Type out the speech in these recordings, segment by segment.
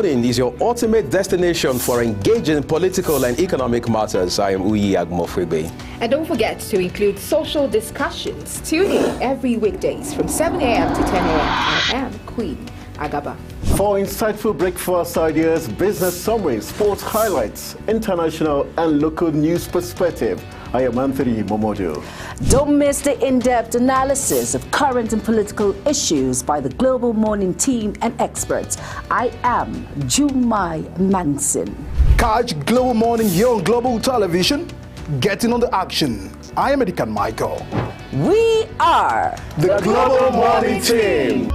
Morning is your ultimate destination for engaging political and economic matters. I am Uyi Agmofwebe. And don't forget to include social discussions. Tune in every weekdays from 7 a.m. to 10 a.m. I am Queen Agaba. For insightful breakfast ideas, business summaries, sports highlights, international and local news perspective, I am Anthony Momodu. Don't miss the in-depth analysis of current and political issues by the Global Morning team and experts. I am Jumai Manson. Catch Global Morning here on Global Television. Getting on the action. I am Edikan Michael. We are the Global Morning team.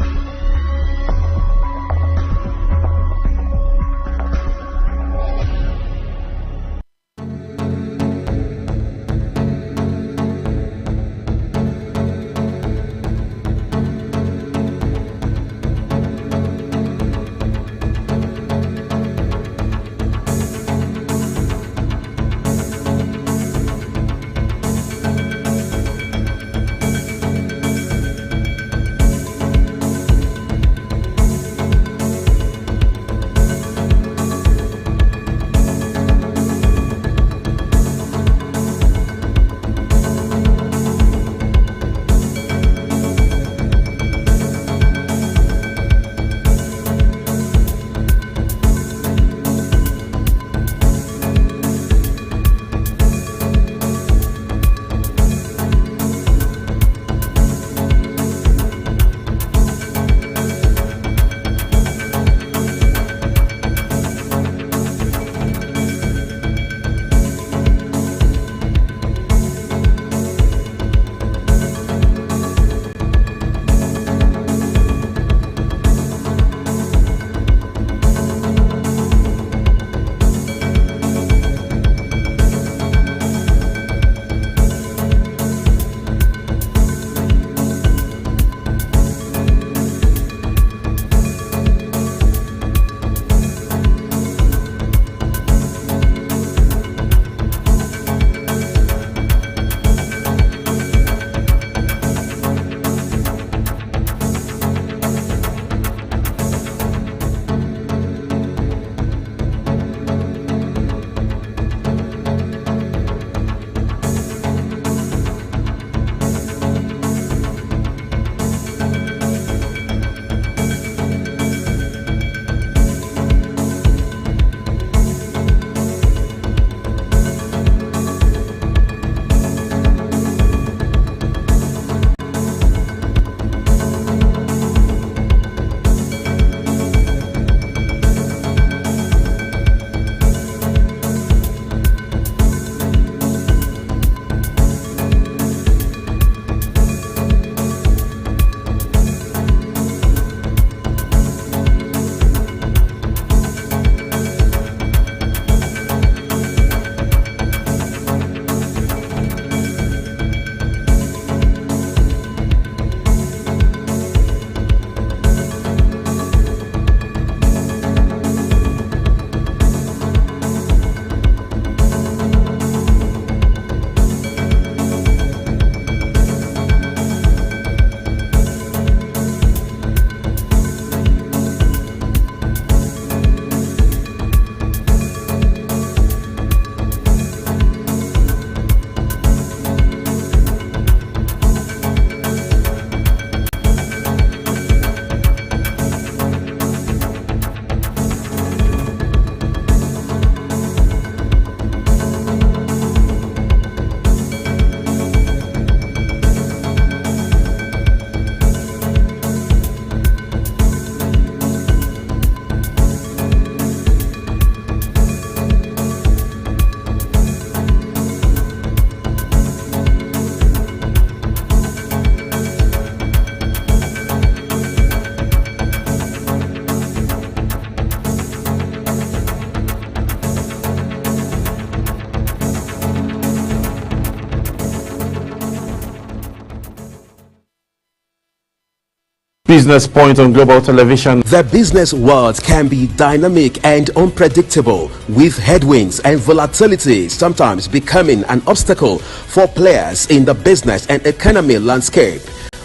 Business Point on Global Television. The business world can be dynamic and unpredictable, with headwinds and volatility sometimes becoming an obstacle for players in the business and economy landscape.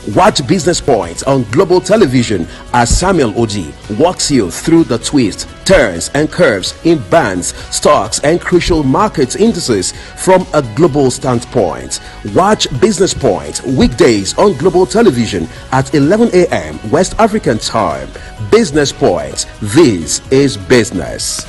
Watch Business Point on Global Television as Samuel Oji walks you through the twists, turns and curves in bands, stocks and crucial market indices from a global standpoint. Watch Business Point weekdays on Global Television at 11 a.m. West African time. Business Point. This is business.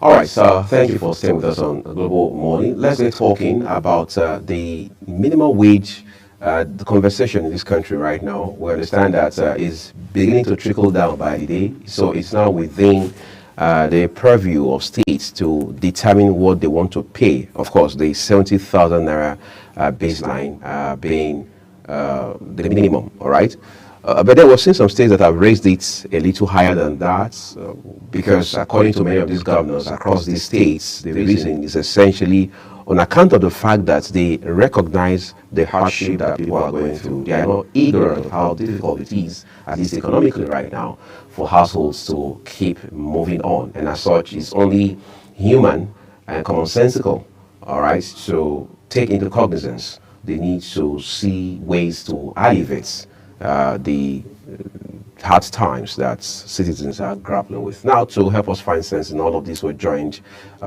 All right, so thank you for staying with us on Global Morning. Let's get talking about the minimum wage, the conversation in this country right now. We understand that is beginning to trickle down by the day. So it's now within the purview of states to determine what they want to pay. Of course, the 70,000 naira baseline being the minimum, all right? But then we've seen some states that have raised it a little higher than that because according to many of these governors across these states, the reason is essentially on account of the fact that they recognize the hardship that people are going through. They are not ignorant of how difficult it is, at least economically right now, for households to keep moving on. And as such, it's only human and commonsensical, all right, to take into cognizance the need to see ways to alleviate the hard times that citizens are grappling with. Now, to help us find sense in all of this, we're joined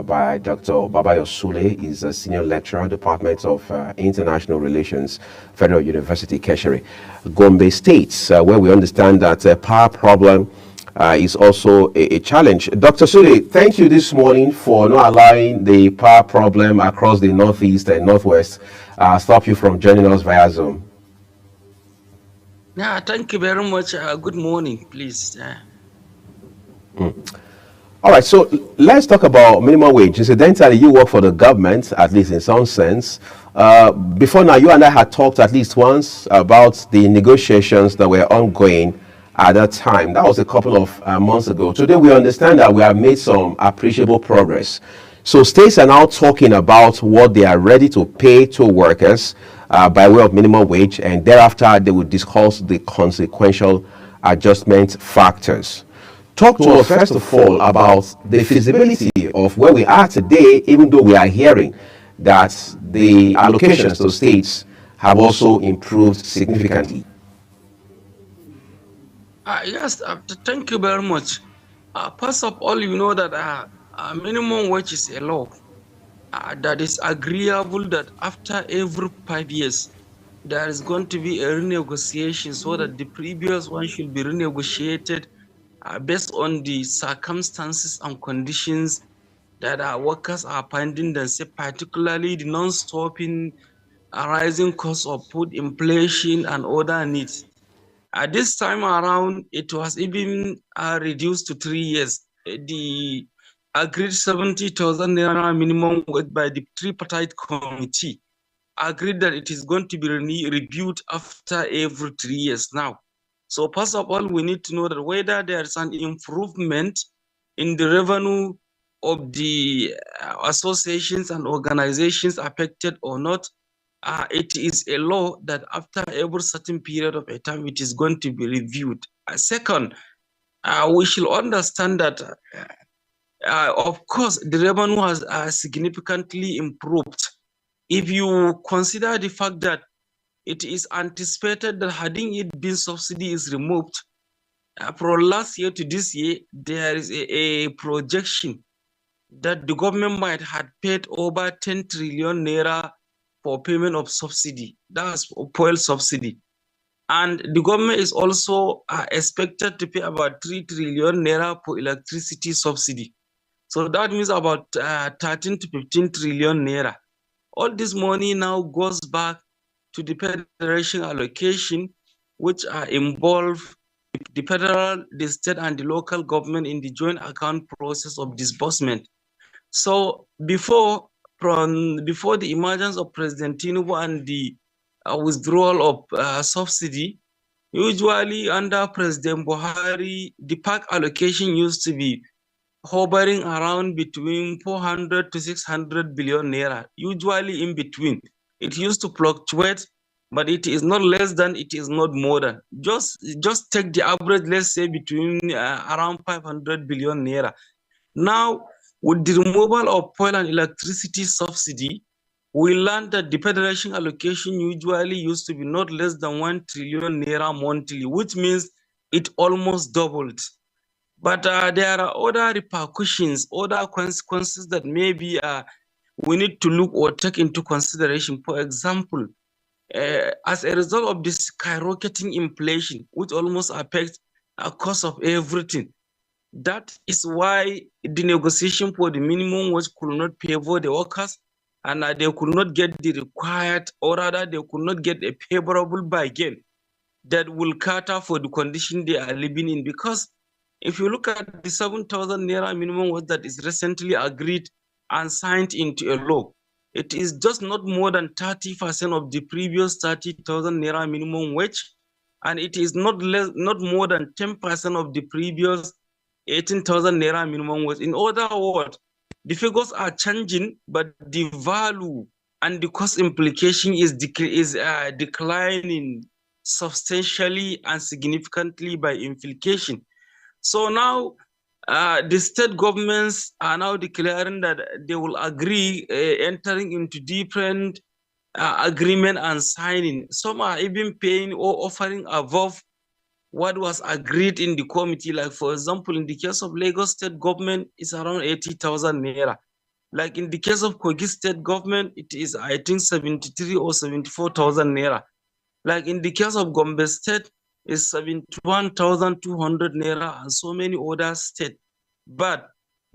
by Dr. Babayo Sule. He's a senior lecturer, Department of International Relations, Federal University, Keshere, Gombe State, where we understand that power problem is also a challenge. Dr. Sule, thank you this morning for not allowing the power problem across the Northeast and Northwest stop you from joining us via Zoom. Yeah, thank you very much. Good morning, please. All right, so let's talk about minimum wage. Incidentally, you work for the government, at least in some sense. Before now, you and I had talked at least once about the negotiations that were ongoing at that time. That was a couple of months ago. Today, we understand that we have made some appreciable progress. So states are now talking about what they are ready to pay to workers by way of minimum wage, and thereafter they will discuss the consequential adjustment factors. Talk to us first of all about the feasibility of where we are today, even though we are hearing that the allocations to states have also improved significantly. Yes, thank you very much. First of all, you know that minimum wage is a law that is agreeable that after every 5 years, there is going to be a renegotiation so that the previous one should be renegotiated based on the circumstances and conditions that our workers are finding themselves, particularly the non-stopping rising cost of food, inflation, and other needs. At this time around, it was even reduced to 3 years. The agreed 70,000 naira minimum wage by the tripartite committee agreed that it is going to be reviewed after every 3 years now. So first of all, we need to know that whether there is an improvement in the revenue of the associations and organizations affected or not. It is a law that after every certain period of a time, it is going to be reviewed. Second, we should understand that of course, the revenue has significantly improved. If you consider the fact that it is anticipated that hadn't it been subsidy is removed, from last year to this year, there is a projection that the government might have paid over 10 trillion naira for payment of subsidy. That's fuel subsidy. And the government is also expected to pay about 3 trillion naira for electricity subsidy. So that means about 13 to 15 trillion naira. All this money now goes back to the federation allocation, which involve the federal, the state, and the local government in the joint account process of disbursement. So before the emergence of President Tinubu and the withdrawal of subsidy, usually under President Buhari, the PAC allocation used to be hovering around between 400 to 600 billion naira, usually in between. It used to fluctuate, but it is not less than, it is not more than. Just take the average, let's say between around 500 billion naira. Now, with the removal of oil and electricity subsidy, we learned that the federation allocation usually used to be not less than 1 trillion naira monthly, which means it almost doubled. But there are other repercussions, other consequences that maybe we need to look or take into consideration. For example, as a result of this skyrocketing inflation, which almost affects the cost of everything, That is why the negotiation for the minimum wage could not favor the workers, and they could not get the required, or rather they could not get a favorable bargain that will cater for the condition they are living in. Because if you look at the 7,000 naira minimum wage that is recently agreed and signed into a law, it is just not more than 30% of the previous 30,000 naira minimum wage, and it is not more than 10% of the previous 18,000 naira minimum wage. In other words, the figures are changing, but the value and the cost implication is declining substantially and significantly by implication. So now the state governments are now declaring that they will agree entering into different agreement and signing. Some are even paying or offering above what was agreed in the committee. Like, for example, in the case of Lagos state government, it's around 80,000 naira. Like in the case of Kogi state government, it is, I think, 73 or 74,000 naira. Like in the case of Gombe state, it's 71,200 naira, and so many other states. But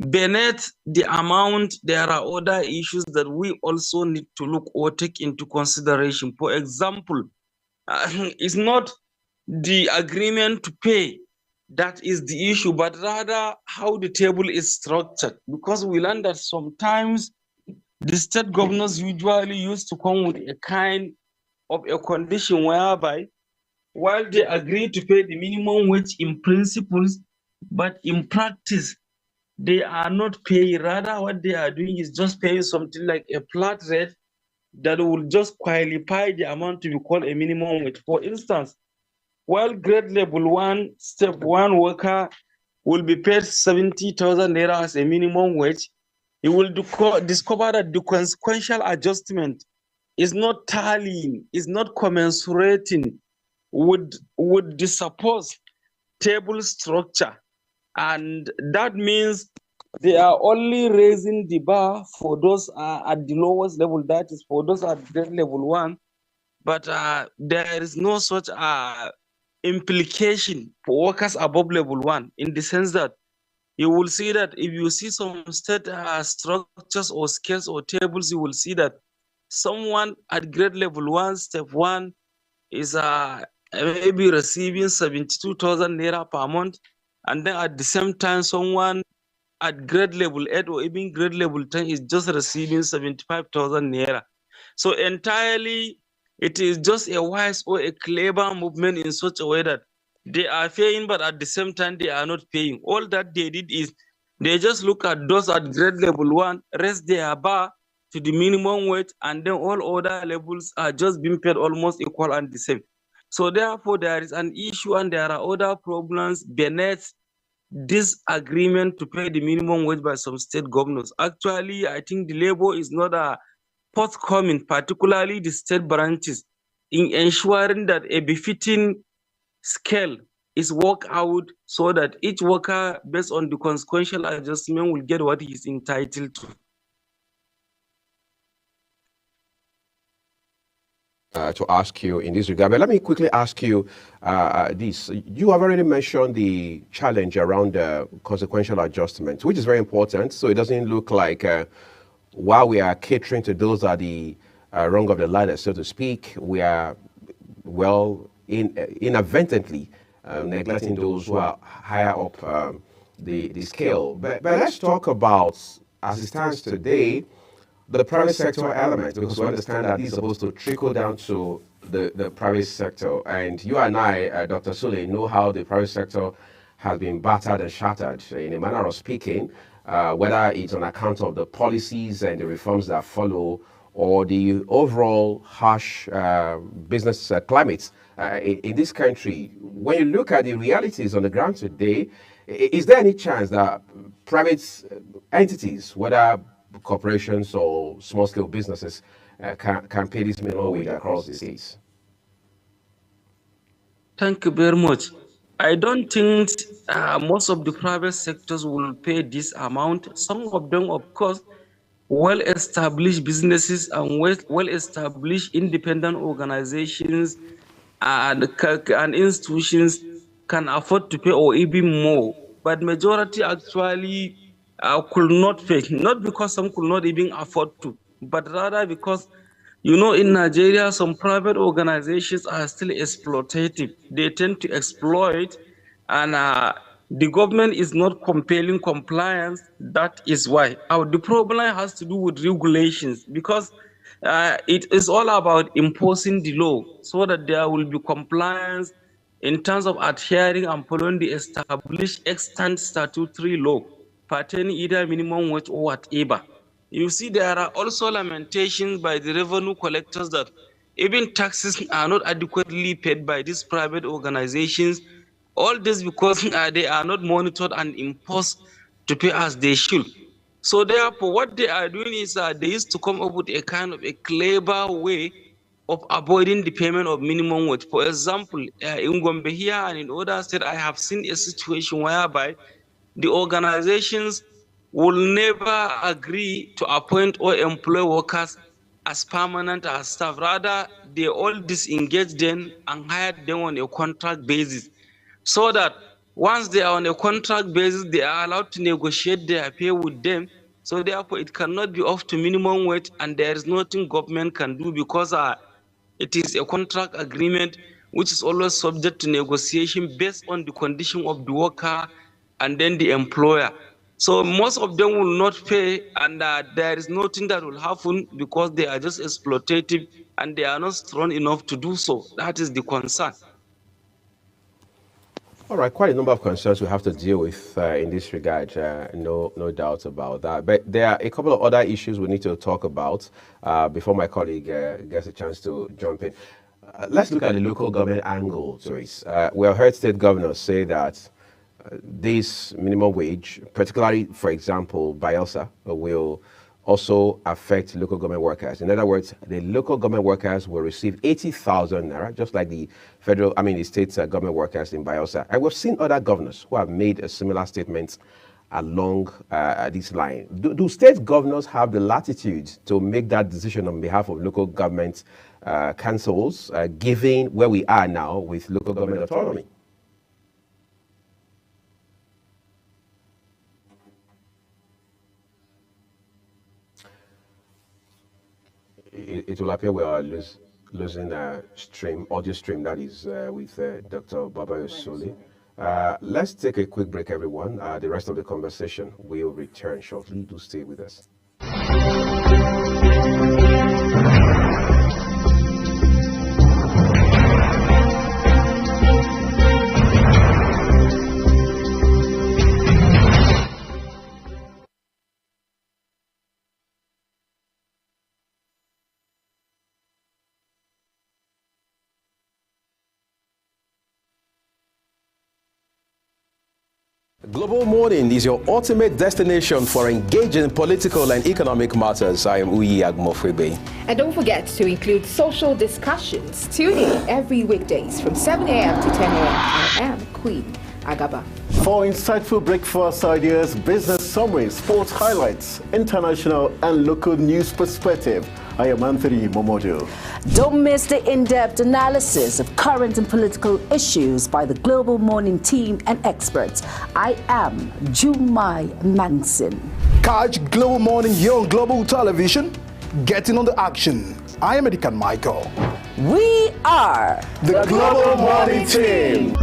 beneath the amount, there are other issues that we also need to look or take into consideration. For example, it's not the agreement to pay that is the issue, but rather how the table is structured. Because we learn that sometimes the state governors usually used to come with a kind of a condition whereby, while they agree to pay the minimum wage in principles, but in practice, they are not paying. Rather, what they are doing is just paying something like a flat rate that will just qualify the amount to be called a minimum wage. For instance, while grade level 1, step 1 worker will be paid 70,000 naira as a minimum wage, he will discover that the consequential adjustment is not tallying, is not commensurating with the supposed table structure. And that means they are only raising the bar for those at the lowest level, that is for those at grade level 1, but there is no such implication for workers above level 1, in the sense that you will see that if you see some state structures or scales or tables, you will see that someone at grade level 1, step 1, is maybe receiving 72,000 naira per month, and then at the same time, someone at grade level 8 or even grade level 10 is just receiving 75,000 naira. So entirely, it is just a wise or a clever movement in such a way that they are paying, but at the same time, they are not paying. All that they did is they just look at those at grade level 1, raise their bar to the minimum wage, and then all other levels are just being paid almost equal and the same. So therefore, there is an issue and there are other problems beneath this agreement to pay the minimum wage by some state governors. Actually, I think the labor is not forthcoming, particularly the state branches, in ensuring that a befitting scale is worked out so that each worker, based on the consequential adjustment, will get what he is entitled to. To ask you in this regard, but let me quickly ask you this. You have already mentioned the challenge around consequential adjustment, which is very important. So it doesn't look like while we are catering to those at the rung of the ladder, so to speak, we are inadvertently neglecting those who are higher up the scale. But let's talk about, as it stands today, the private sector element, because we understand that this is supposed to trickle down to the private sector. And you and I, Dr. Sule, know how the private sector has been battered and shattered, in a manner of speaking, whether it's on account of the policies and the reforms that follow, or the overall harsh business climate in this country. When you look at the realities on the ground today, is there any chance that private entities, whether corporations or small-scale businesses, can pay this minimum wage across the states? Thank you very much. I don't think most of the private sectors will pay this amount. Some of them, of course, well-established businesses and well-established independent organizations and institutions can afford to pay or even more. but majority actually could not pay, not because some could not even afford to, but rather because, you know, in Nigeria, some private organizations are still exploitative. They tend to exploit, and the government is not compelling compliance. That is why. The problem has to do with regulations, because it is all about imposing the law so that there will be compliance in terms of adhering and following the established extant statutory law pertaining either minimum wage or whatever. You see, there are also lamentations by the revenue collectors that even taxes are not adequately paid by these private organizations. All this because they are not monitored and imposed to pay as they should. So therefore, what they are doing is they used to come up with a kind of a clever way of avoiding the payment of minimum wage. For example, in Gombe here and in other states, I have seen a situation whereby the organizations will never agree to appoint or employ workers as permanent as staff. Rather, they all disengage them and hire them on a contract basis, so that once they are on a contract basis, they are allowed to negotiate their pay with them. So therefore, it cannot be up to minimum wage, and there is nothing government can do, because it is a contract agreement which is always subject to negotiation based on the condition of the worker and then the employer. So most of them will not pay, and there is nothing that will happen because they are just exploitative and they are not strong enough to do so. That is the concern. All right, quite a number of concerns we have to deal with in this regard, no doubt about that. But there are a couple of other issues we need to talk about before my colleague gets a chance to jump in. Let's look at the local government angle to it. We have heard state governors say that this minimum wage, particularly, for example, Bayelsa, will also affect local government workers. In other words, the local government workers will receive 80,000 naira, just like the the state government workers in Bayelsa. And we've seen other governors who have made a similar statement along this line. Do state governors have the latitude to make that decision on behalf of local government councils, given where we are now with local government autonomy? It will appear we are losing audio stream that is with Dr. Baba Soli. Let's take a quick break, everyone. The rest of the conversation will return shortly. Do stay with us. Global Morning is your ultimate destination for engaging political and economic matters. I am Uyi Agmofrebe. And don't forget to include social discussions. Tune in every weekdays from 7 a.m. to 10 a.m. I am Queen Agaba. For insightful breakfast ideas, business summaries, sports highlights, international and local news perspective, I am Anthony Momodu. Don't miss the in-depth analysis of current and political issues by the Global Morning team and experts. I am Jumai Manson. Catch Global Morning here on Global Television. Getting on the action. I am Edikan Michael. We are The Global Morning Team.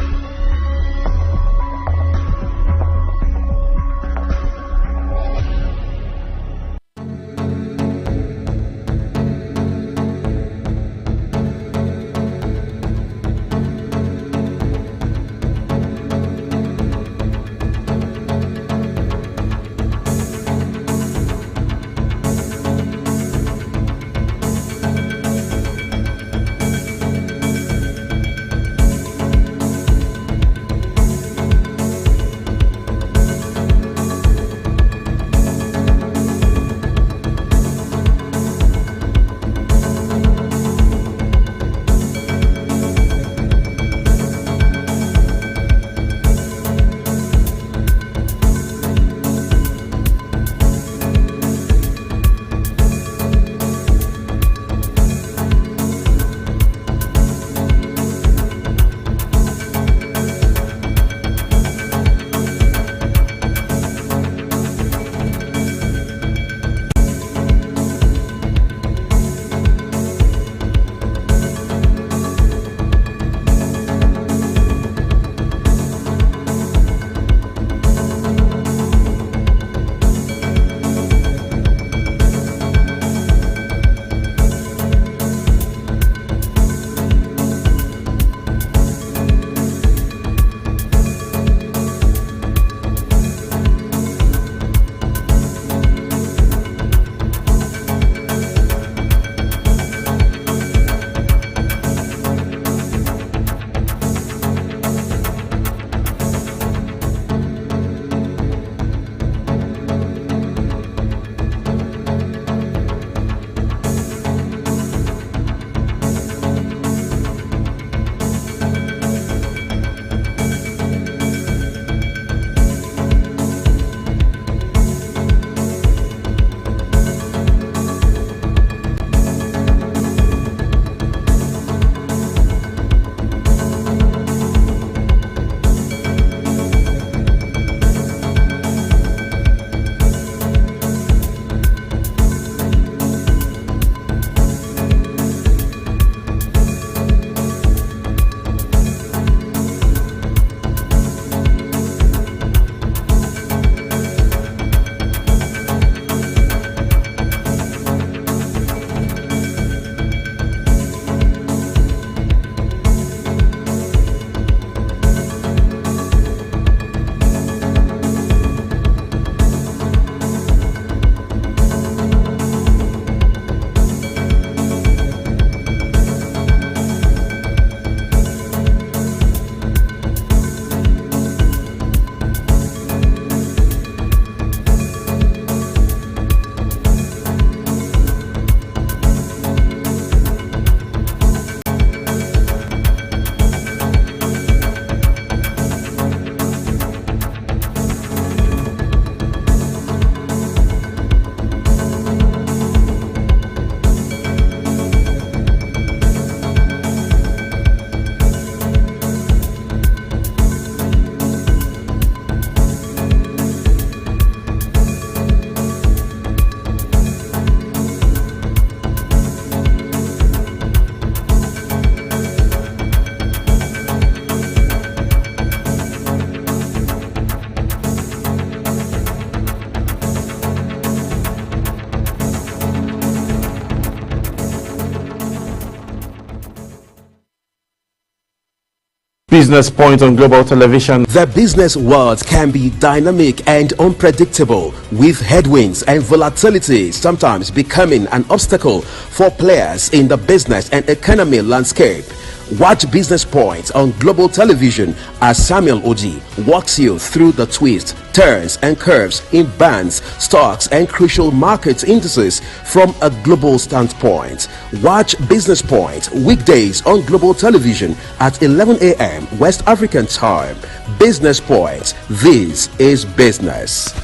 Business Point on Global Television. The business world can be dynamic and unpredictable, with headwinds and volatility sometimes becoming an obstacle for players in the business and economy landscape. Watch Business Point on Global Television as Samuel Oji walks you through the twists, turns and curves in bonds, stocks and crucial market indices from a global standpoint. Watch Business Point weekdays on Global Television at 11 a.m. West African time. Business Point. This is business.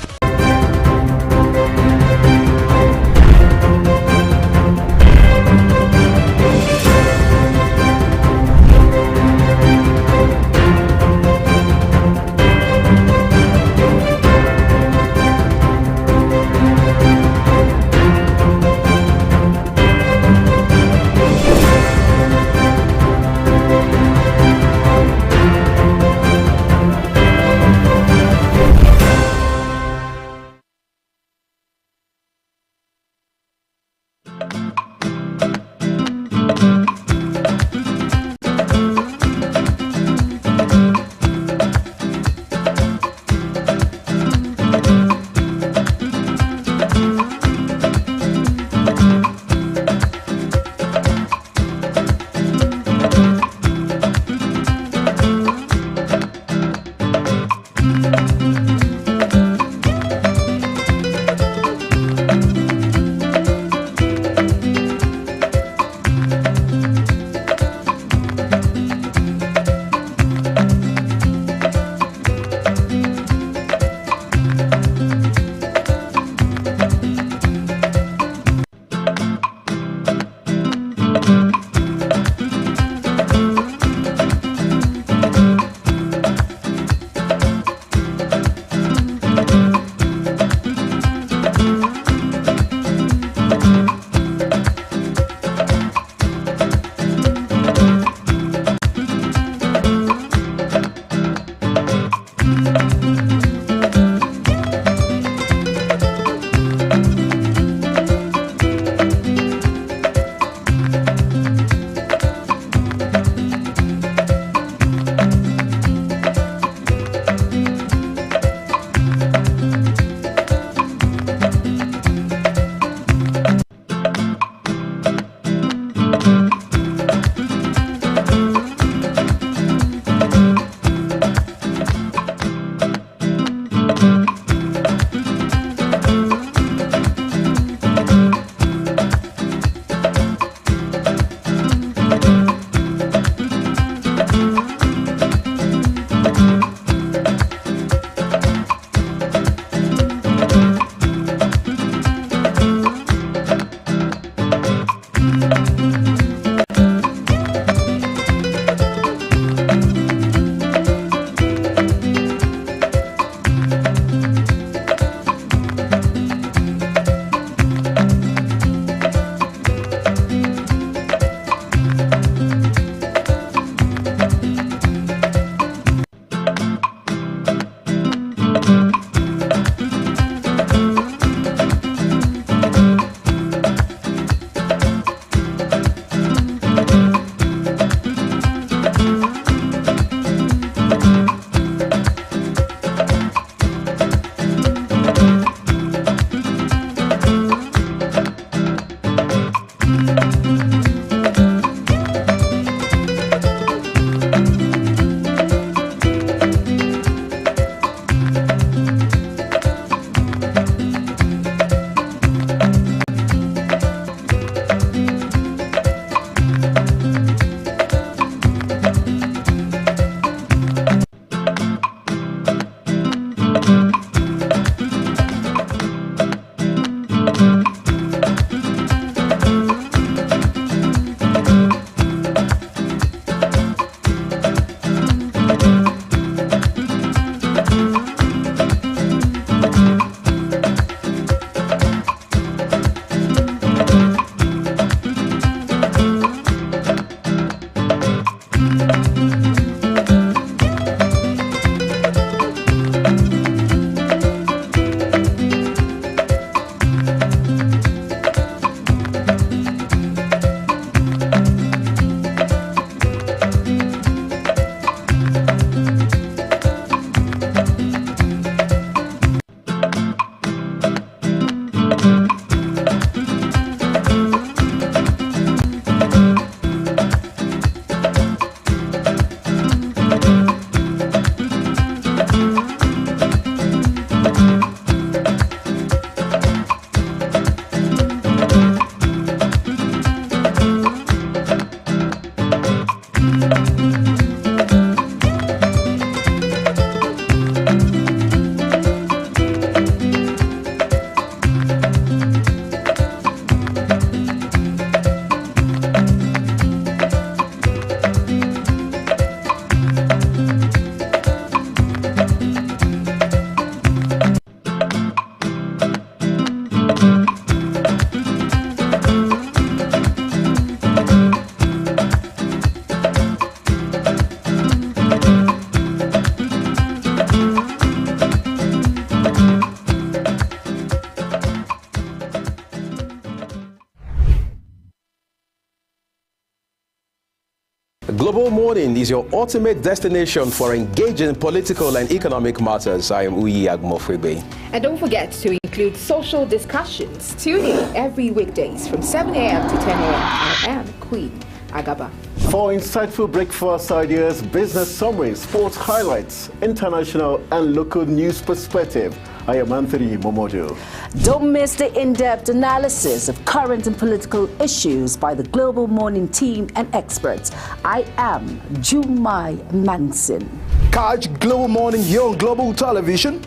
Global Morning is your ultimate destination for engaging political and economic matters. I am Uyi Agmofrebe. And don't forget to include social discussions. Tune in every weekdays from 7 a.m. to 10 a.m. I am Queen Agaba. For insightful breakfast ideas, business summaries, sports highlights, international and local news perspective, I am Anthony Momodu. Don't miss the in-depth analysis of current and political issues by the Global Morning team and experts. I am Jumai Manson. Catch Global Morning here on Global Television.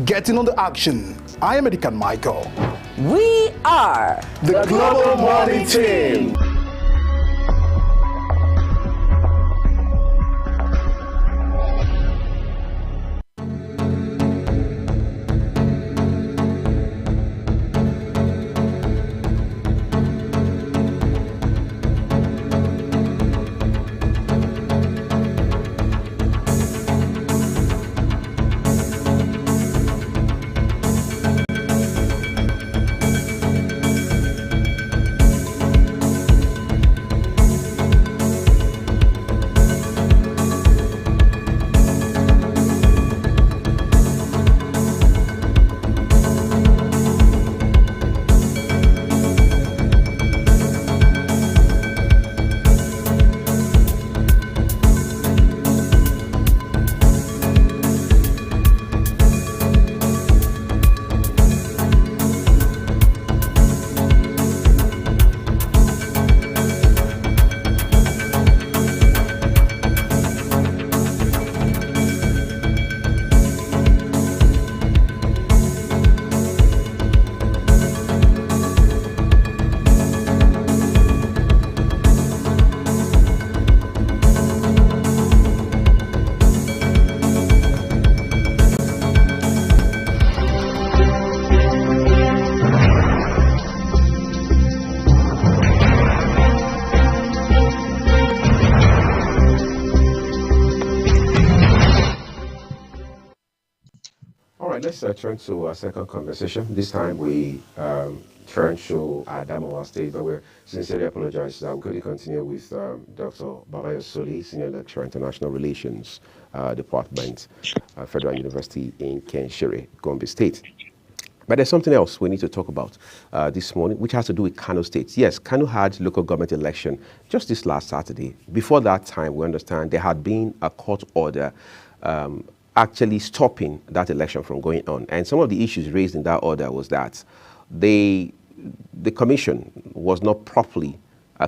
Getting on the action. I am Edikan Michael. We are The Global Morning Team. Let's turn to our second conversation. This time we turn to Adamawa State, but we sincerely apologize that we couldn't continue with Dr. Babayo Soli, Senior Lecturer, International Relations Department, Federal University in Kenshire, Gombe State. But there's something else we need to talk about this morning, which has to do with Kano State. Yes, Kano had local government election just this last Saturday. Before that time, we understand there had been a court order actually stopping that election from going on. And some of the issues raised in that order was that the commission was not properly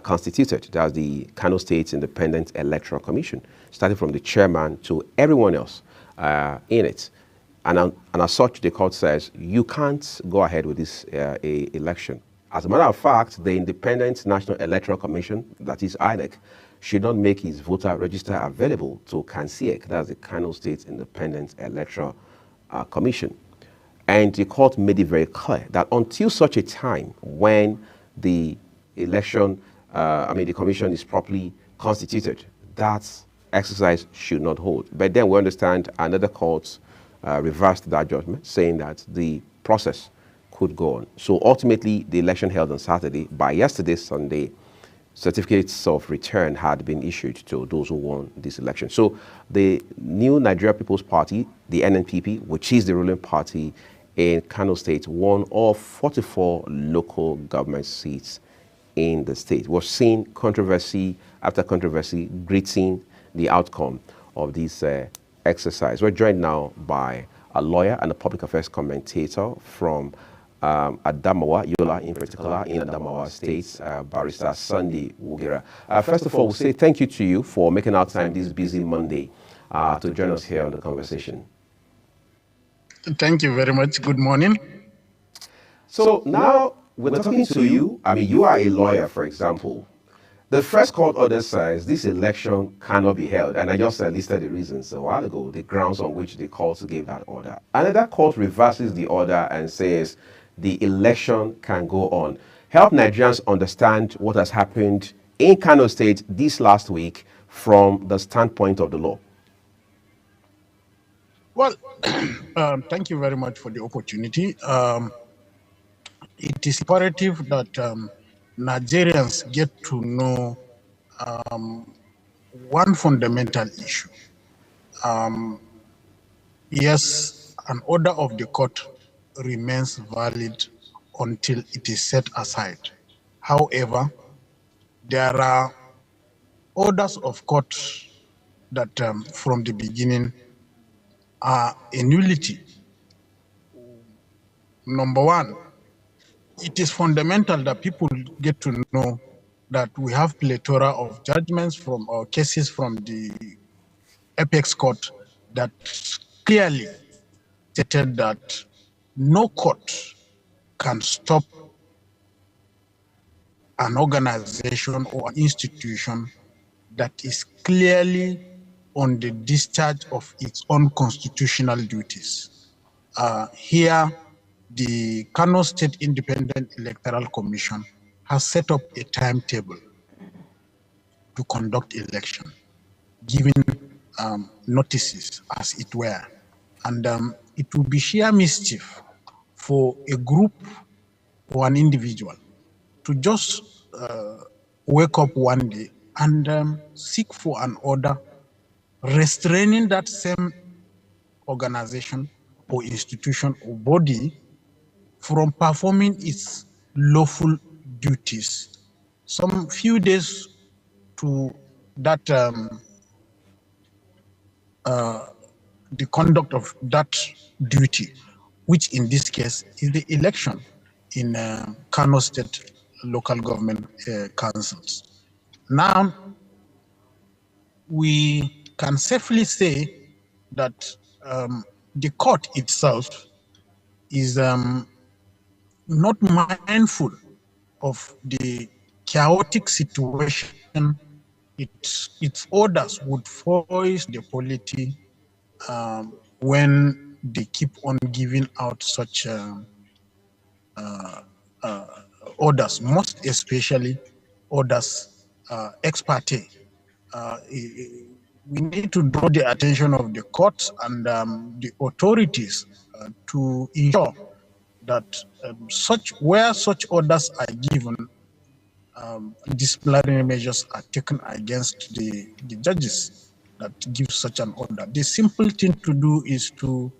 constituted. That's the Kano State Independent Electoral Commission, starting from the chairman to everyone else in it. And as such, the court says, you can't go ahead with this election. As a matter of fact, the Independent National Electoral Commission, that is INEC, should not make his voter register available to KANSIEC, that's the Kano State Independent Electoral Commission. And the court made it very clear that until such a time when the election, the commission is properly constituted, that exercise should not hold. But then we understand another court reversed that judgment, saying that the process could go on. So ultimately, the election held on Saturday. By yesterday, Sunday, certificates of return had been issued to those who won this election. So the new Nigeria People's Party, the NNPP, which is the ruling party in Kano State, won all 44 local government seats in the state. We've seen controversy after controversy greeting the outcome of this exercise. We're joined now by a lawyer and a public affairs commentator from Adamawa, Yola in particular, in Adamawa State, Barrister Sunday Wugira. First of all, we'll say thank you to you for making our time this busy Monday to join us here on the conversation. Thank you very much. Good morning. So now we're talking to you. I mean, you are a lawyer, for example. The first court order says this election cannot be held, and I just listed the reasons a while ago, the grounds on which the court gave that order. Another court reverses the order and says the election can go on. Help Nigerians understand what has happened in Kano State this last week from the standpoint of the law. Well, thank you very much for the opportunity. It is imperative that Nigerians get to know one fundamental issue. Yes, an order of the court remains valid until it is set aside. However, there are orders of court that from the beginning are a nullity. Number one, it is fundamental that people get to know that we have plethora of judgments from our cases from the apex court that clearly stated that no court can stop an organization or an institution that is clearly on the discharge of its own constitutional duties. Here, the Kano State Independent Electoral Commission has set up a timetable to conduct election, giving notices, as it were. And it would be sheer mischief for a group or an individual to just wake up one day and seek for an order restraining that same organization or institution or body from performing its lawful duties. Some few days to that, the conduct of that duty, which in this case is the election in Kano State local government councils. Now, we can safely say that the court itself is not mindful of the chaotic situation its orders would voice the polity when they keep on giving out such orders, most especially orders ex parte. We need to draw the attention of the courts and the authorities to ensure that where such orders are given, disciplinary measures are taken against the judges that give such an order. The simple thing to do is to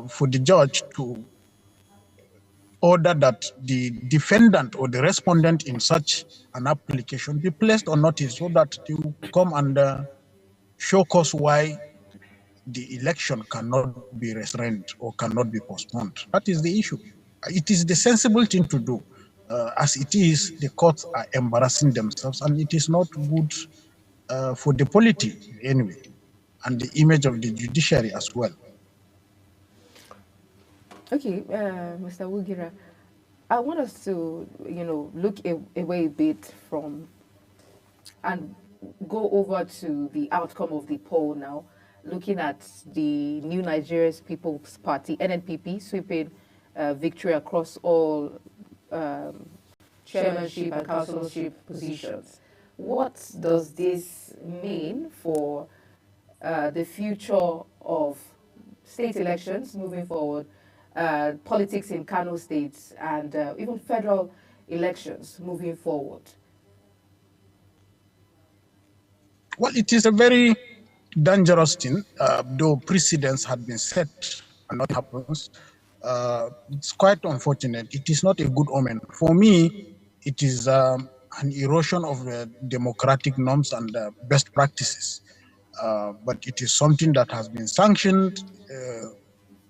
for the judge to order that the defendant or the respondent in such an application be placed on notice so that they will come and show cause why the election cannot be restrained or cannot be postponed. That is the issue. It is the sensible thing to do. As it is, the courts are embarrassing themselves, and it is not good for the polity anyway, and the image of the judiciary as well. Okay, Mr. Wugira, I want us to, look away a bit from and go over to the outcome of the poll now, looking at the New Nigeria's People's Party, NNPP, sweeping victory across all chairmanship and councillorship positions. What does this mean for the future of state elections moving forward, politics in Kano State, and even federal elections moving forward? Well, it is a very dangerous thing, though precedents had been set and what happens. It's quite unfortunate. It is not a good omen. For me, it is an erosion of democratic norms and best practices. But it is something that has been sanctioned,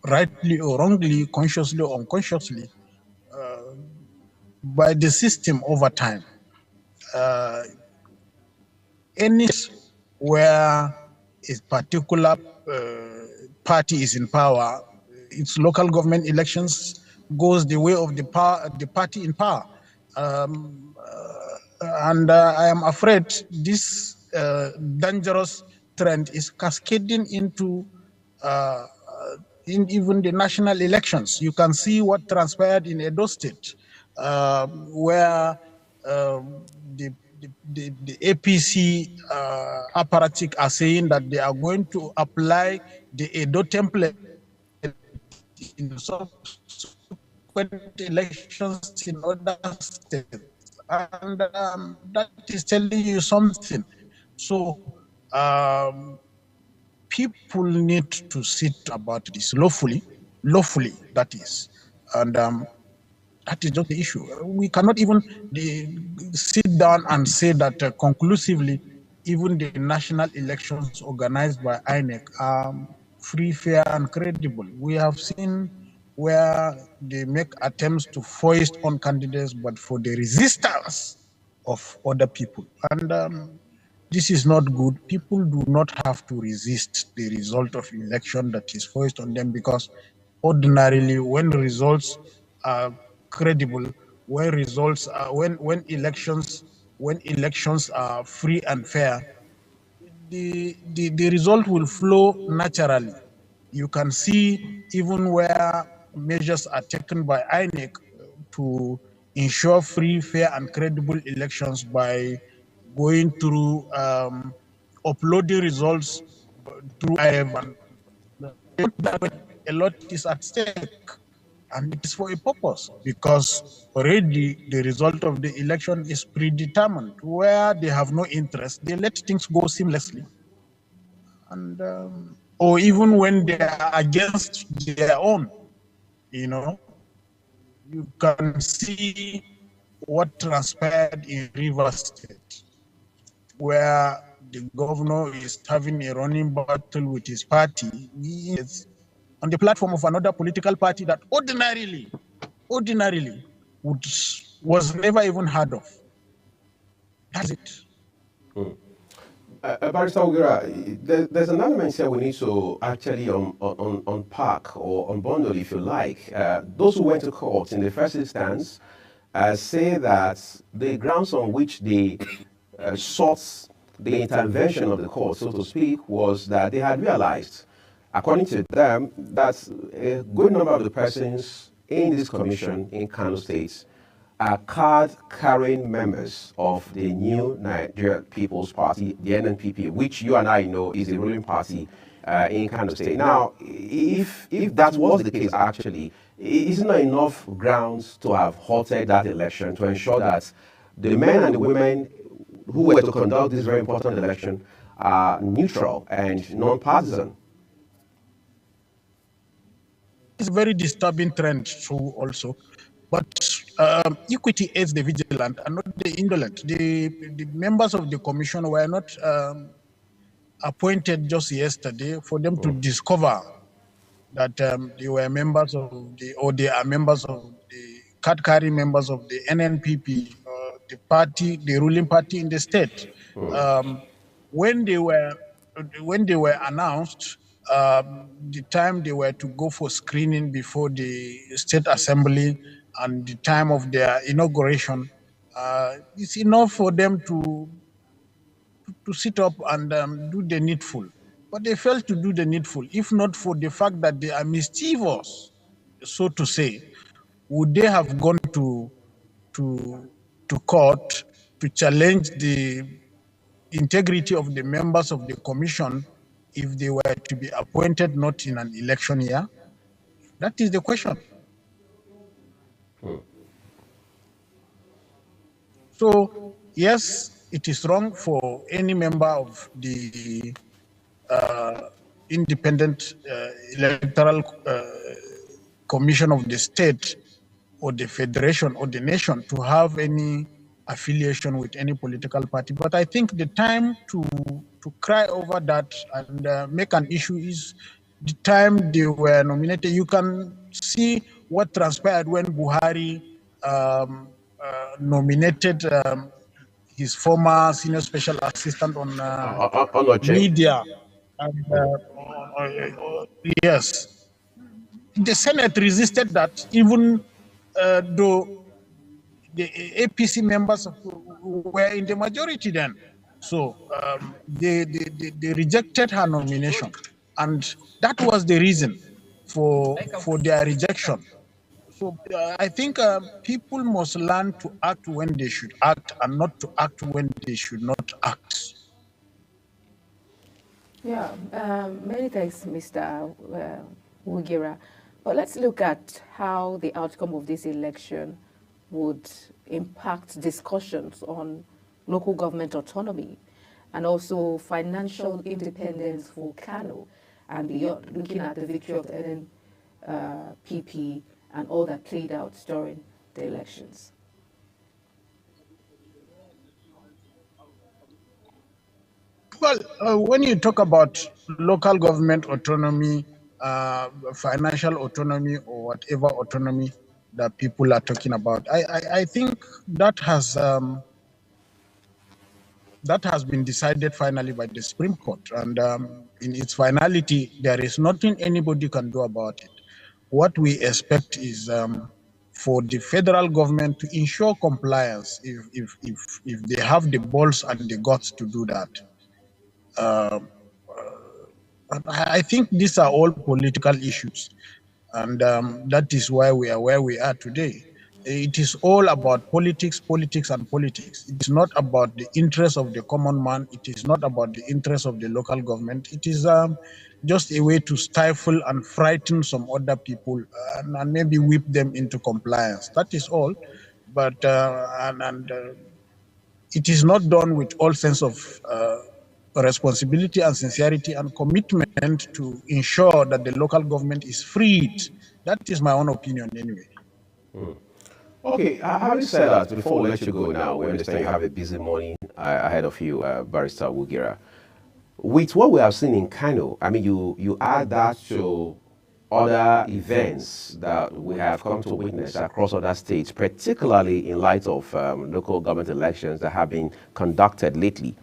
rightly or wrongly, consciously or unconsciously, by the system over time. Any where a particular party is in power, its local government elections goes the way of the party in power. And I am afraid this dangerous trend is cascading into in even the national elections. You can see what transpired in Edo State, where the APC apparatus are saying that they are going to apply the Edo template in subsequent elections in other states. And that is telling you something. So people need to sit about this lawfully, that is. And that is just the issue. We cannot even sit down and say that conclusively, even the national elections organized by INEC are free, fair, and credible. We have seen where they make attempts to foist on candidates, but for the resistance of other people. And this is not good. People do not have to resist the result of election that is foisted on them, because ordinarily when results are credible, when results are, when elections are free and fair, the result will flow naturally. You can see even where measures are taken by INEC to ensure free, fair, and credible elections by going through uploading results through IF, a lot is at stake, and it is for a purpose, because already the result of the election is predetermined. Where they have no interest, they let things go seamlessly, and or even when they are against their own, you can see what transpired in Rivers State, where the governor is having a running battle with his party. He is on the platform of another political party that ordinarily was never even heard of. That's it. Barrister Ugira, there's an element here we need to actually unpack or unbundle, if you like. Those who went to court in the first instance say that the grounds on which they sought the intervention of the court, so to speak, was that they had realized, according to them, that a good number of the persons in this commission in Kano State are card-carrying members of the new Nigeria People's Party, the NNPP, which you and I know is the ruling party in Kano State. Now, if that was the case, actually, isn't there enough grounds to have halted that election to ensure that the men and the women who were to conduct this very important election are neutral and non-partisan? It's a very disturbing trend too also, but equity aids the vigilant and not the indolent. The members of the commission were not appointed just yesterday for them to discover that they were members of they are members of the card-carrying members of the NNPP, the party, the ruling party in the state. When they were announced, the time they were to go for screening before the state assembly and the time of their inauguration, it's enough for them to sit up and do the needful. But they failed to do the needful. If not for the fact that they are mischievous, so to say, would they have gone to court to challenge the integrity of the members of the commission if they were to be appointed not in an election year? That is the question. So, yes, it is wrong for any member of the independent electoral commission of the state or the federation or the nation to have any affiliation with any political party. But I think the time to cry over that and make an issue is the time they were nominated. You can see what transpired when Buhari nominated his former senior special assistant on media. And, yes, the Senate resisted that, even though the APC members were in the majority then. So they rejected her nomination, and that was the reason for their rejection. So I think people must learn to act when they should act and not to act when they should not act. Yeah, many thanks, Mr. Ugira. But let's look at how the outcome of this election would impact discussions on local government autonomy. and also financial independence for Kano and beyond, looking at the victory of the NNPP and all that played out during the elections? Well, when you talk about local government autonomy, financial autonomy, or whatever autonomy that people are talking about, I think that has been decided finally by the Supreme Court. And in its finality, there is nothing anybody can do about it. What we expect is for the federal government to ensure compliance if they have the balls and the guts to do that. I think these are all political issues, and that is why we are where we are today. It is all about politics, politics, and politics. It is not about the interests of the common man. It is not about the interests of the local government. It is just a way to stifle and frighten some other people and maybe whip them into compliance. That is all. But it is not done with all sense of responsibility and sincerity and commitment to ensure that the local government is freed. That is my own opinion anyway. Okay, having said that, before we let you go now, we understand you have a busy morning ahead of you, Barrister Wugira. With what we have seen in Kano, I mean, you add that to other events that we have come to witness across other states, particularly in light of local government elections that have been conducted lately.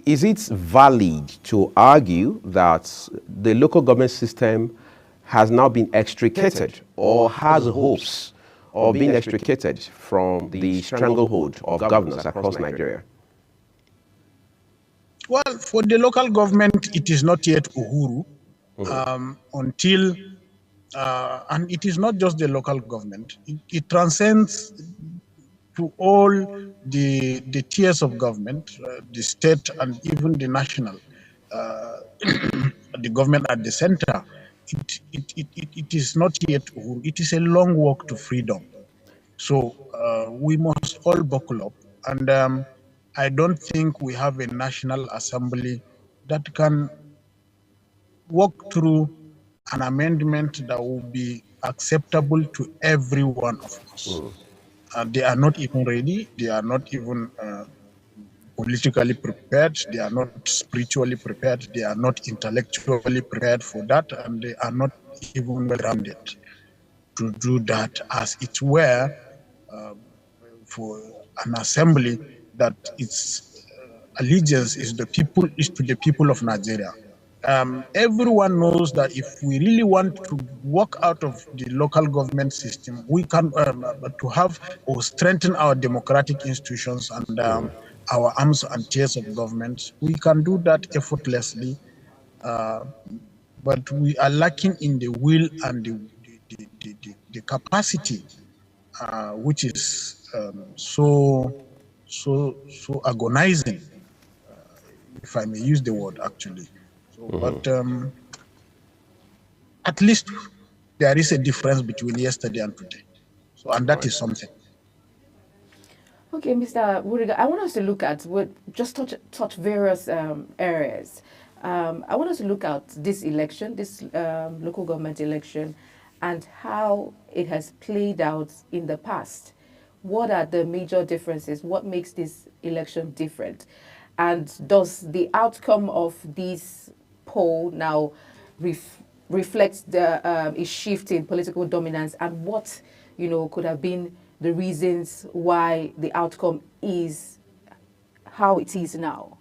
Is it valid to argue that the local government system has now been extricated or has hopes of being extricated from the stranglehold of governors across Nigeria? Well, for the local government, it is not yet Uhuru until, and it is not just the local government, it transcends to all the tiers of government, the state and even the national, the government at the center. It is not yet Uhuru. It is a long walk to freedom. So we must all buckle up. And I don't think we have a National Assembly that can walk through an amendment that will be acceptable to every one of us. They are not even ready. They are not even politically prepared. They are not spiritually prepared. They are not intellectually prepared for that. And they are not even grounded to do that, as it were, for an assembly that its allegiance is to the people of Nigeria. Everyone knows that if we really want to walk out of the local government system, we can to have or strengthen our democratic institutions and our arms and tiers of government. We can do that effortlessly, but we are lacking in the will and the capacity, which is so agonizing, if I may use the word actually. But at least there is a difference between yesterday and today. So, and that is something. Okay, Mr. Wugira, I want us to look at touch various areas. I want us to look at this election, this local government election, and how it has played out in the past. What are the major differences? What makes this election different? And does the outcome of this poll now reflect a shift in political dominance, and what could have been the reasons why the outcome is how it is now?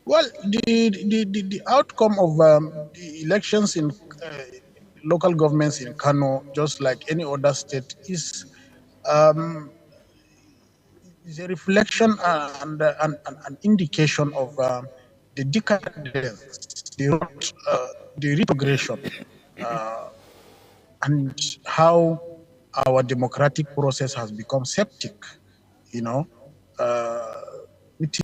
Well, the outcome of the elections in local governments in Kano, just like any other state, is a reflection and an indication of the decadence, the retrogression, and how our democratic process has become septic. It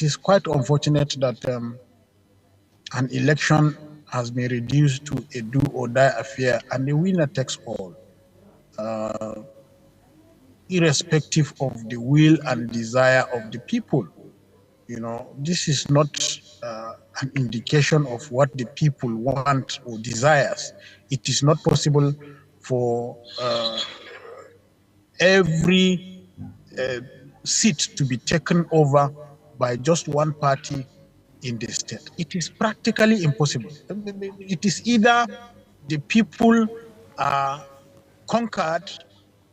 is quite unfortunate that an election has been reduced to a do or die affair, and the winner takes all. irrespective of the will and desire of the people. You know, this is not an indication of what the people want or desires. It is not possible for every seat to be taken over by just one party in the state. It is practically impossible. It is either the people are conquered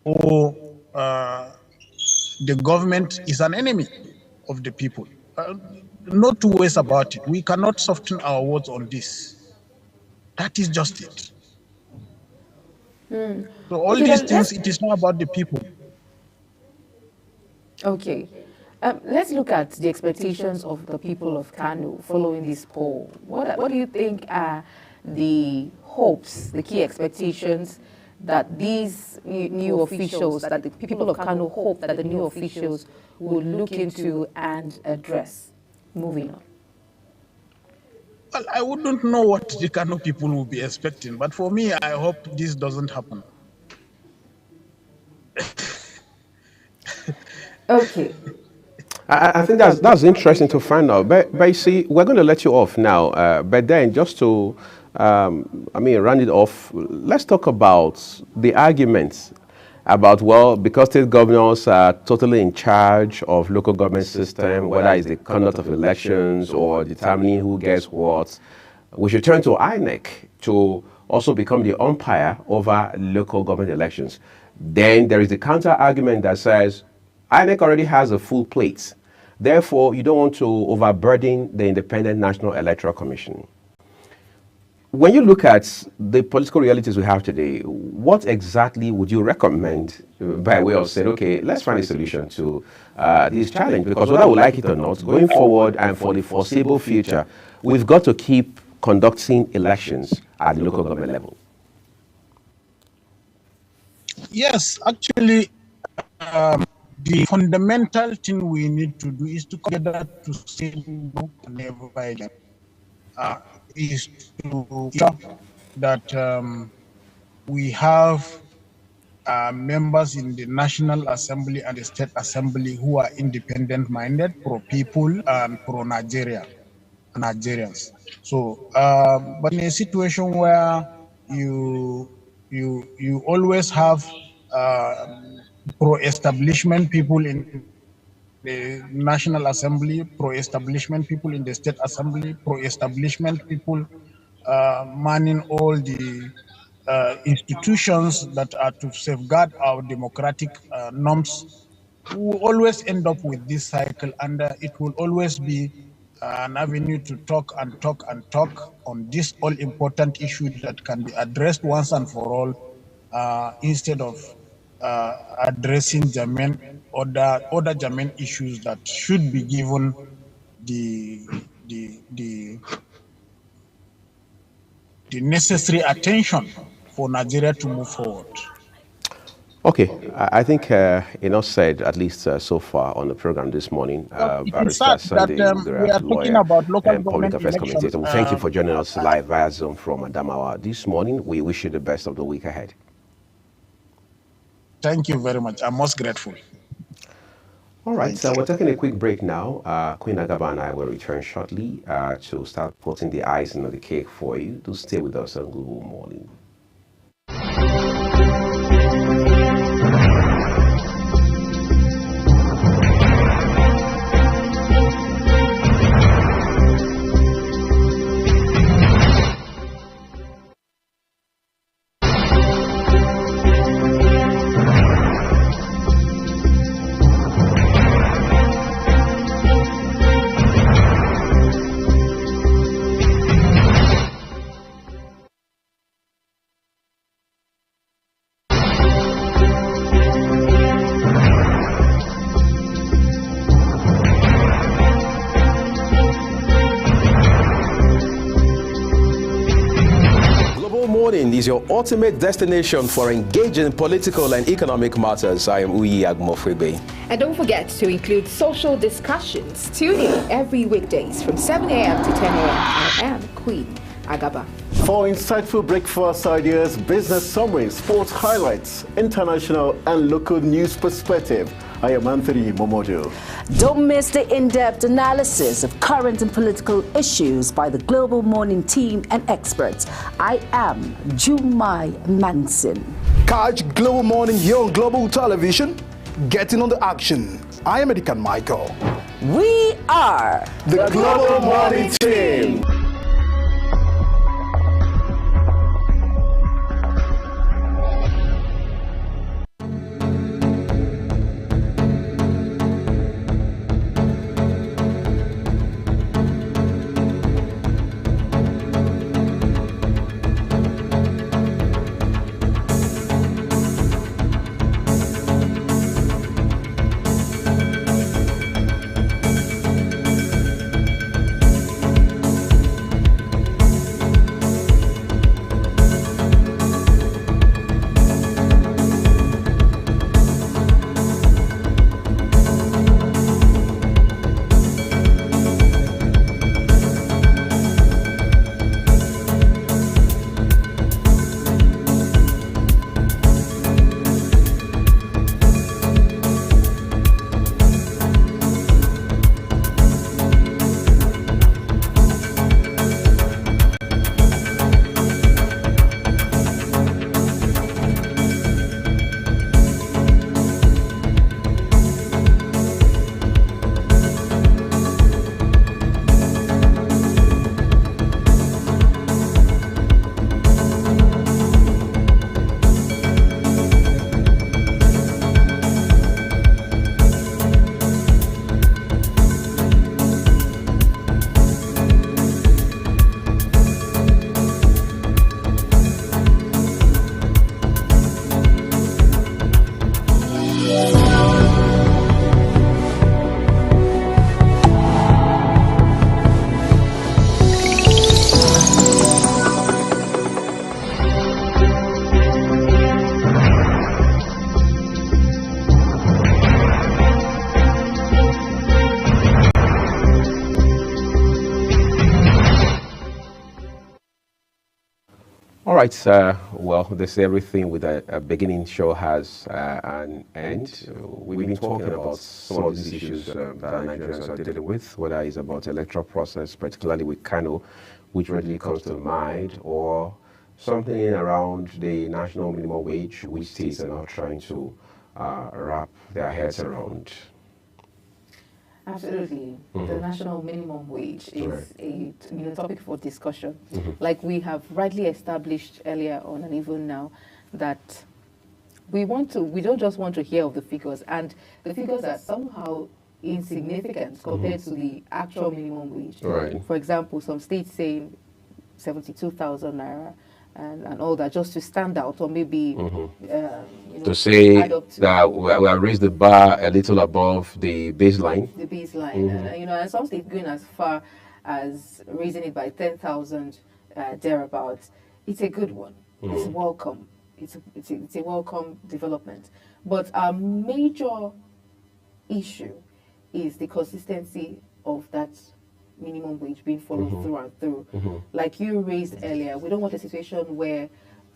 or the government is an enemy of the people. No two ways about it. We cannot soften our words on this. That is just it. So all these things, it is not about the people. Okay. Let's look at the expectations of the people of Kano following this poll. What do you think are the hopes, the key expectations that these new officials, that the people of Kano hope that the new officials will look into and address? Moving on. Well, I wouldn't know what the Kano people will be expecting, but for me, I hope this doesn't happen. Okay. I think that's interesting to find out. But you see, we're going to let you off now. But then just to, round it off, let's talk about the arguments about, well, because state governors are totally in charge of local government system, whether it's the conduct of elections or determining who gets what, we should turn to INEC to also become the umpire over local government elections. Then there is the counter argument that says INEC already has a full plate. Therefore, you don't want to overburden the Independent National Electoral Commission. When you look at the political realities we have today, what exactly would you recommend by way of saying, okay, let's find a solution to this challenge? Because whether we like it or not, going forward and for the foreseeable future, we've got to keep conducting elections at the local government level. Yes, actually, the fundamental thing we need to do is to come together to say no to never violence. Is to show that we have members in the National Assembly and the State Assembly who are independent-minded, pro-people and pro-Nigeria, Nigerians. So, but in a situation where you always have pro-establishment people in the National Assembly, pro-establishment people in the State Assembly, pro-establishment people manning all the institutions that are to safeguard our democratic norms, we will always end up with this cycle, and it will always be an avenue to talk and talk and talk on this all-important issue that can be addressed once and for all, instead of addressing other germane issues that should be given the necessary attention for Nigeria to move forward. Okay, I think enough said, at least so far on the program this morning. Barrister Sunday, we are talking about local and public affairs commentator. elections. Thank you for joining us live via Zoom from Adamawa this morning. We wish you the best of the week ahead. Thank you very much. I'm most grateful. All right, so we're taking a quick break now. Queen Agaba and I will return shortly to start putting the icing on the cake for you. Do stay with us on Global Morning. Is your ultimate destination for engaging political and economic matters. I am Uyi Agmofrebe. And don't forget to include social discussions. Tune in every weekdays from 7 a.m. to 10 a.m. I am Queen Agaba. For insightful breakfast ideas, business summaries, sports highlights, international and local news perspective, I am Anthony Momodu. Don't miss the in-depth analysis of current and political issues by the Global Morning team and experts. I am Jumai Manson. Catch Global Morning here on Global Television, getting on the action. I am Edikan Michael. We are The Global Morning Team. All right, well, they say everything with a beginning show has an end. We've been talking about some of these issues that Nigerians are dealing with, whether it's about electoral process, particularly with Kano, which readily comes to mind, or something around the national minimum wage, which states are now trying to wrap their heads around. Absolutely. The national minimum wage is a topic for discussion. Like we have rightly established earlier on and even now that we don't just want to hear of the figures, and the figures are somehow insignificant compared to the actual minimum wage. Right. For example, some states saying 72,000 naira and all that, just to stand out, or maybe to say that we have raised the bar a little above the baseline. The baseline, and some states going as far as raising it by 10,000 thereabouts. It's a good one. It's welcome. It's a welcome development. But our major issue is the consistency of that minimum wage being followed through and through. Like you raised earlier, we don't want a situation where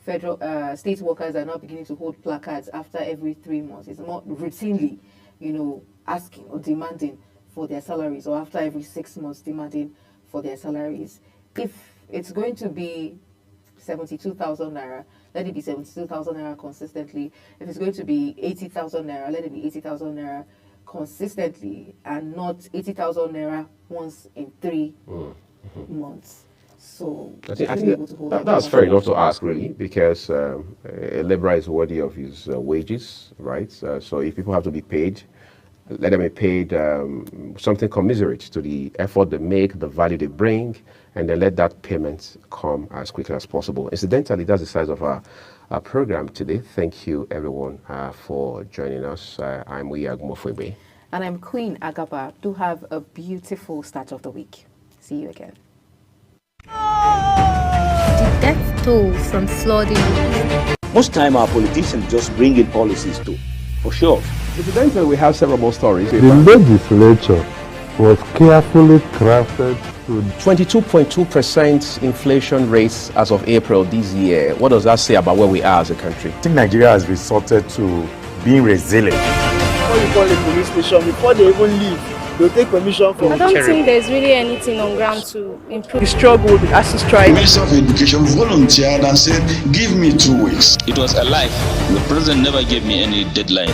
federal state workers are now beginning to hold placards after every 3 months. It's more routinely, asking or demanding for their salaries, or after every 6 months demanding for their salaries. If it's going to be 72,000 naira, let it be 72,000 naira consistently. If it's going to be 80,000 naira, let it be 80,000 naira consistently, and not 80,000 naira once in 3 months. So I think that's fair enough to ask, really, because a laborer is worthy of his wages, right? So if people have to be paid, let them be paid something commensurate to the effort they make, the value they bring, and then let that payment come as quickly as possible. Incidentally, that's the size of our program today. Thank you, everyone, for joining us. I'm Uyag Mofwebe. And I'm Queen Agaba. Do have a beautiful start of the week. See you again. The death toll from flooding. Most time our politicians just bring in policies too, for sure. Incidentally, we have several more stories. The legislature was carefully crafted to 22.2% inflation rates as of April this year. What does that say about where we are as a country? I think Nigeria has resorted to being resilient. Before you call a police station, before they even leave, they'll take permission from I don't think there's really anything on ground to improve. The struggle, the ASU strike. The Minister of Education volunteered and said, give me 2 weeks. It was a lie. The president never gave me any deadline.